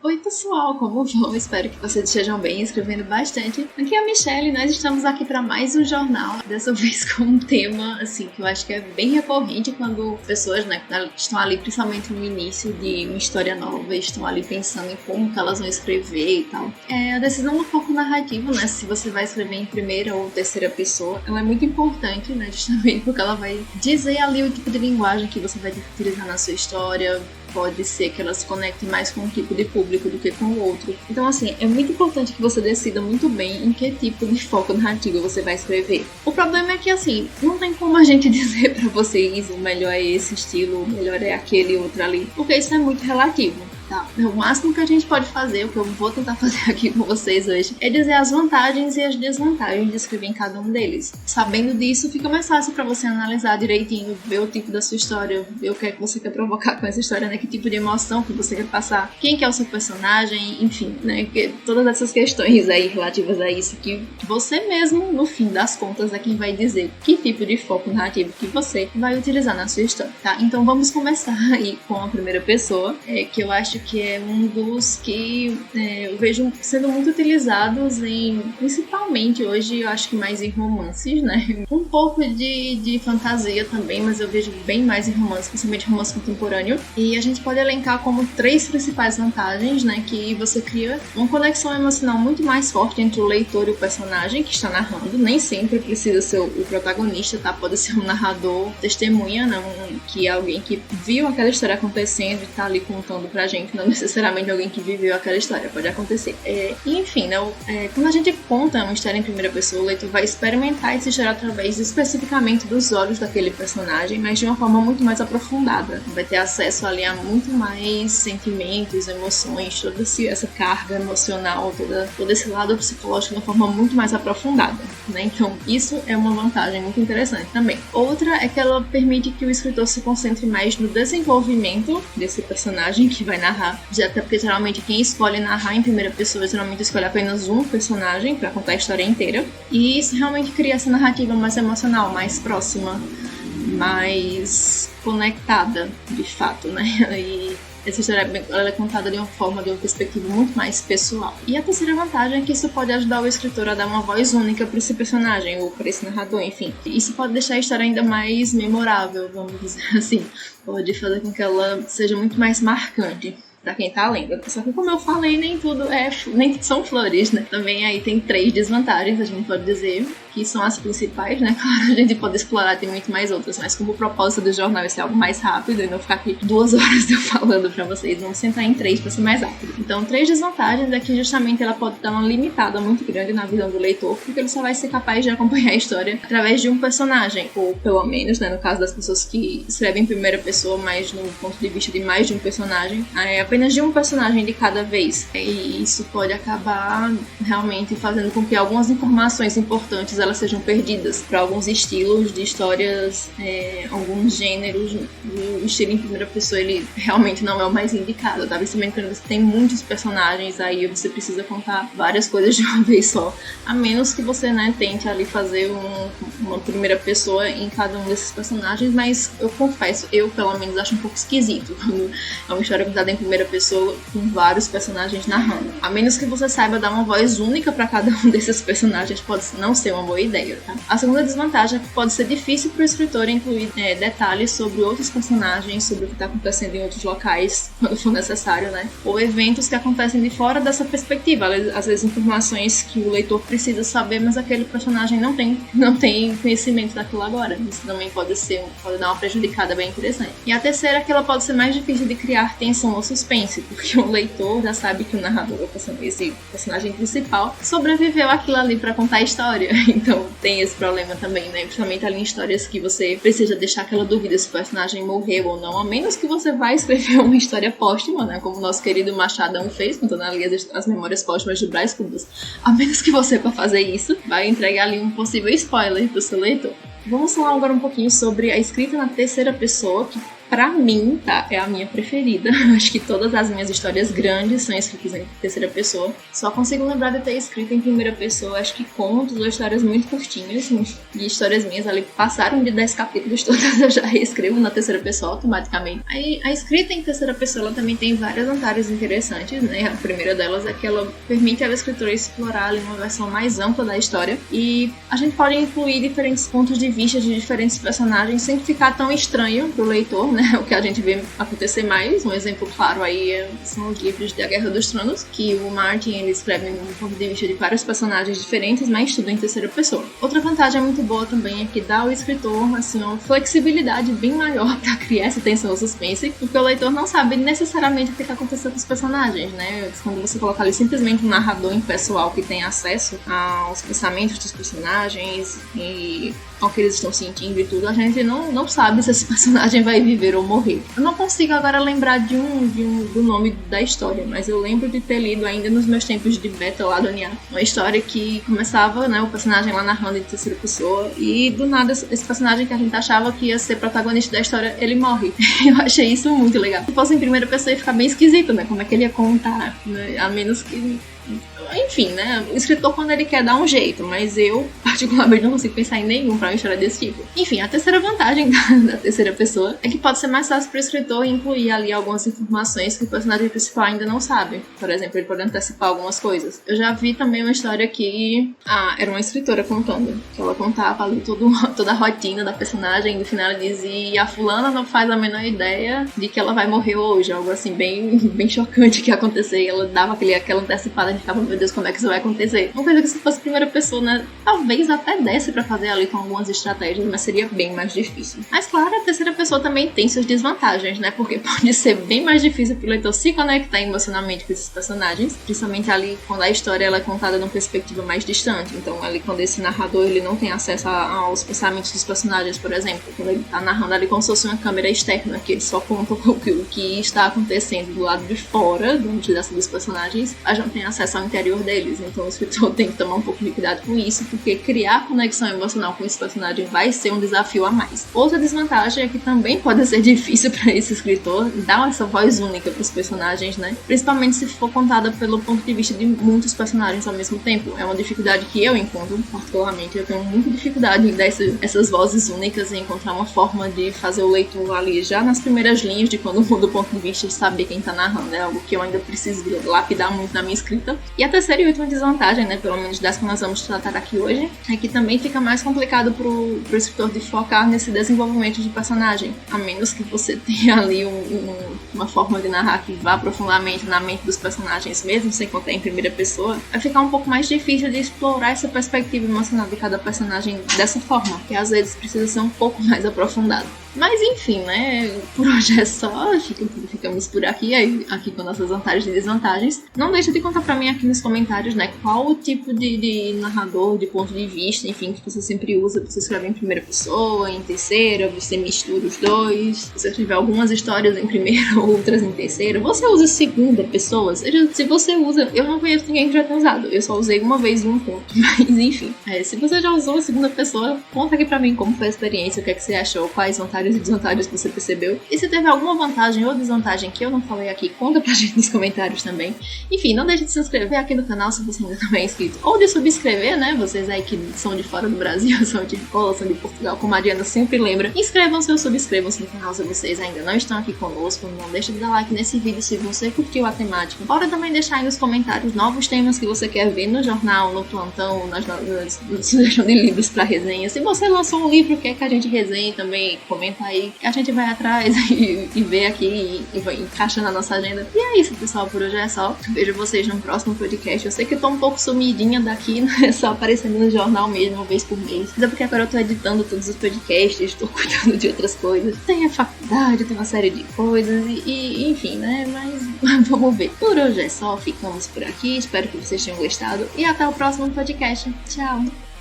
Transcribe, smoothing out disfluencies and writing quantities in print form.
Oi pessoal, como vão? Espero que vocês estejam bem, escrevendo bastante. Aqui é a Michelle e nós estamos aqui para mais um jornal, dessa vez com um tema assim que eu acho que é bem recorrente quando pessoas, né, estão ali principalmente no início de uma história nova, estão ali pensando em como que elas vão escrever e tal. A decisão do foco narrativo, né, se você vai escrever em primeira ou terceira pessoa, ela é muito importante, né, justamente porque ela vai dizer ali o tipo de linguagem que você vai utilizar na sua história. Pode ser que ela se conecte mais com um tipo de público do que com o outro. Então, assim, é muito importante que você decida muito bem em que tipo de foco narrativo você vai escrever. O problema é que, assim, não tem como a gente dizer pra vocês o melhor é esse estilo, o melhor é aquele outro ali, porque isso é muito relativo. Tá. O máximo que a gente pode fazer, o que eu vou tentar fazer aqui com vocês hoje, é dizer as vantagens e as desvantagens de escrever em cada um deles. Sabendo disso, fica mais fácil para você analisar direitinho, ver o tipo da sua história, ver o que é que você quer provocar com essa história, né? Que tipo de emoção que você quer passar, quem que é o seu personagem, enfim, né? Todas essas questões aí relativas a isso, que você mesmo, no fim das contas, é quem vai dizer que tipo de foco narrativo que você vai utilizar na sua história, tá? Então vamos começar aí com a primeira pessoa, que eu acho que é um dos que eu vejo sendo muito utilizados principalmente hoje, eu acho que mais em romances, né? Um pouco de fantasia também, mas eu vejo bem mais em romance, principalmente romance contemporâneo. E a gente pode elencar como 3 principais vantagens, né? Que você cria uma conexão emocional muito mais forte entre o leitor e o personagem que está narrando. Nem sempre precisa ser o protagonista, tá? Pode ser um narrador, testemunha, né? Que é alguém que viu aquela história acontecendo e tá ali contando pra gente. Não necessariamente alguém que viveu aquela história, pode acontecer. Enfim, né, quando a gente conta uma história em primeira pessoa, o leitor vai experimentar essa história através especificamente dos olhos daquele personagem, mas de uma forma muito mais aprofundada. Vai ter acesso ali a muito mais sentimentos, emoções, toda essa carga emocional, todo esse lado psicológico de uma forma muito mais aprofundada, né? Então, isso é uma vantagem muito interessante também. Outra é que ela permite que o escritor se concentre mais no desenvolvimento desse personagem que vai narrar. Até porque geralmente quem escolhe narrar em primeira pessoa geralmente escolhe apenas um personagem para contar a história inteira, e isso realmente cria essa narrativa mais emocional, mais próxima, mais conectada de fato, né? E essa história ela é contada de uma perspectiva muito mais pessoal. E a terceira vantagem é que isso pode ajudar o escritor a dar uma voz única para esse personagem ou para esse narrador, enfim. Isso pode deixar a história ainda mais memorável, vamos dizer assim. Pode fazer com que ela seja muito mais marcante pra quem tá lendo. Só que, como eu falei, nem tudo nem são flores, né? Também aí tem 3 desvantagens, a gente pode dizer, que são as principais, né? Claro, a gente pode explorar, tem muito mais outras, mas como o propósito do jornal é ser algo mais rápido e não ficar aqui 2 horas eu falando pra vocês, vamos sentar em 3 pra ser mais rápido. Então, 3 desvantagens é que justamente ela pode dar uma limitada muito grande na visão do leitor, porque ele só vai ser capaz de acompanhar a história através de um personagem, ou pelo menos, né, no caso das pessoas que escrevem em primeira pessoa, mas no ponto de vista de mais de um personagem, apenas de um personagem de cada vez. E isso pode acabar realmente fazendo com que algumas informações importantes elas sejam perdidas para alguns estilos de histórias, alguns gêneros. O estilo em primeira pessoa ele realmente não é o mais indicado, tá? Principalmente quando você tem muitos personagens, aí você precisa contar várias coisas de uma vez só, a menos que você, né, tente ali fazer uma primeira pessoa em cada um desses personagens, mas eu confesso, eu pelo menos acho um pouco esquisito quando é uma história contada em primeira pessoa com vários personagens narrando. A menos que você saiba dar uma voz única para cada um desses personagens, pode não ser uma boa ideia, tá? A segunda desvantagem é que pode ser difícil para o escritor incluir detalhes sobre outros personagens, sobre o que está acontecendo em outros locais, quando for necessário, né? Ou eventos que acontecem de fora dessa perspectiva. Às vezes informações que o leitor precisa saber, mas aquele personagem não tem conhecimento daquilo agora. Isso também pode dar uma prejudicada bem interessante. E a terceira é que ela pode ser mais difícil de criar tensão ou suspense, porque o leitor já sabe que o narrador, esse personagem principal, sobreviveu aquilo ali pra contar a história. Então tem esse problema também, né? Principalmente ali em histórias que você precisa deixar aquela dúvida se o personagem morreu ou não, a menos que você vá escrever uma história póstuma, né? Como o nosso querido Machadão fez, contando ali as memórias póstumas de Brás Cubas. A menos que você, pra fazer isso, vai entregar ali um possível spoiler pro seu leitor. Vamos falar agora um pouquinho sobre a escrita na terceira pessoa, que pra mim, tá? É a minha preferida. Acho que todas as minhas histórias grandes são escritas em terceira pessoa. Só consigo lembrar de ter escrito em primeira pessoa, acho que contos ou histórias muito curtinhas. E histórias minhas ali passaram de 10 capítulos todas, eu já reescrevo na terceira pessoa automaticamente. Aí, a escrita em terceira pessoa, ela também tem várias vantagens interessantes, né? A primeira delas é que ela permite ao escritor explorar ali uma versão mais ampla da história. E a gente pode incluir diferentes pontos de vista de diferentes personagens sem ficar tão estranho pro leitor, né? O que a gente vê acontecer mais. Um exemplo claro aí são os livros da Guerra dos Tronos, que o Martin ele escreve um ponto de vista de vários personagens diferentes, mas tudo em terceira pessoa. Outra vantagem muito boa também é que dá ao escritor assim, uma flexibilidade bem maior para criar essa tensão ou suspense, porque o leitor não sabe necessariamente o que aconteceu com os personagens, né? Quando você coloca ali simplesmente um narrador impessoal que tem acesso aos pensamentos dos personagens e ao que eles estão sentindo e tudo, a gente não sabe se esse personagem vai viver ou morrer. Eu não consigo agora lembrar do nome da história, mas eu lembro de ter lido ainda nos meus tempos de beta lá do NIA, uma história que começava, né, o personagem lá narrando em terceira pessoa e do nada esse personagem que a gente achava que ia ser protagonista da história, ele morre. Eu achei isso muito legal. Se fosse em primeira pessoa ia ficar bem esquisito, né, como é que ele ia contar, né? A menos que... Enfim, né? O escritor quando ele quer dar um jeito, mas eu particularmente não consigo pensar em nenhum pra uma história desse tipo. Enfim, a terceira vantagem da terceira pessoa é que pode ser mais fácil pro escritor incluir ali algumas informações que o personagem principal ainda não sabe. Por exemplo, ele pode antecipar algumas coisas. Eu já vi também uma história que era uma escritora contando, que ela contava ali toda a rotina da personagem, e no final ela dizia: a fulana não faz a menor ideia de que ela vai morrer hoje, algo assim bem chocante que ia acontecer, e ela dava aquela antecipada, a gente ficava, meu Deus, como é que isso vai acontecer? Uma coisa que se fosse primeira pessoa, né, talvez até desse pra fazer ali com algumas estratégias, mas seria bem mais difícil. Mas claro, a terceira pessoa também tem suas desvantagens, né, porque pode ser bem mais difícil pro leitor se conectar emocionalmente com esses personagens, principalmente ali quando a história ela é contada de uma perspectiva mais distante. Então ali quando esse narrador ele não tem acesso aos pensamentos dos personagens, por exemplo, quando ele tá narrando ali como se fosse uma câmera externa, que ele só conta o que está acontecendo do lado de fora dos personagens, a gente não tem acesso ao interior deles, então o escritor tem que tomar um pouco de cuidado com isso, porque criar conexão emocional com esse personagem vai ser um desafio a mais. Outra desvantagem é que também pode ser difícil para esse escritor dar essa voz única para os personagens, né? Principalmente se for contada pelo ponto de vista de muitos personagens ao mesmo tempo. É uma dificuldade que eu encontro, particularmente. Eu tenho muita dificuldade em dar essas vozes únicas e encontrar uma forma de fazer o leitor ali já nas primeiras linhas de quando muda o ponto de vista de saber quem tá narrando. É algo que eu ainda preciso lapidar muito na minha escrita. E a terceira e última desvantagem, né, pelo menos das que nós vamos tratar aqui hoje, é que também fica mais complicado pro escritor de focar nesse desenvolvimento de personagem, a menos que você tenha ali uma forma de narrar que vá profundamente na mente dos personagens, mesmo sem contar em primeira pessoa, vai ficar um pouco mais difícil de explorar essa perspectiva emocional de cada personagem dessa forma, que às vezes precisa ser um pouco mais aprofundado. Mas enfim, né, por hoje é só, ficamos por aqui com nossas vantagens e desvantagens. Não deixa de contar pra mim aqui nos comentários, né, qual o tipo de narrador, de ponto de vista, enfim, que você sempre usa. Você escreve em primeira pessoa, em terceira, você mistura os dois, você escreve algumas histórias em primeira, outras em terceira, você usa segunda pessoa, se você usa, eu não conheço ninguém que já tenha usado, eu só usei uma vez em um conto, mas enfim, se você já usou a segunda pessoa, conta aqui pra mim como foi a experiência, o que é que você achou, quais vantagens e desvantagens que você percebeu. E se teve alguma vantagem ou desvantagem que eu não falei aqui, conta pra gente nos comentários também. Enfim, não deixe de se inscrever aqui no canal se você ainda não é inscrito. Ou de subscrever, né? Vocês aí que são de fora do Brasil, são de Angola, são de Portugal, como a Diana sempre lembra. Inscrevam-se ou subscrevam-se no canal se vocês ainda não estão aqui conosco. Não deixe de dar like nesse vídeo se você curtiu a temática. Bora também deixar aí nos comentários novos temas que você quer ver no jornal, no plantão, na sugestão de livros pra resenha. Se você lançou um livro, quer que a gente resenhe também, comenta aí, que a gente vai atrás e vê aqui e vai encaixando na nossa agenda. E é isso, pessoal, por hoje é só. Vejo vocês no próximo podcast. Eu sei que eu tô um pouco sumidinha daqui, né? Só aparecendo no jornal mesmo, uma vez por mês. Mas é porque agora eu tô editando todos os podcasts, tô cuidando de outras coisas. Tem a faculdade, tem uma série de coisas e enfim, né? Mas vamos ver. Por hoje é só, ficamos por aqui. Espero que vocês tenham gostado e até o próximo podcast. Tchau!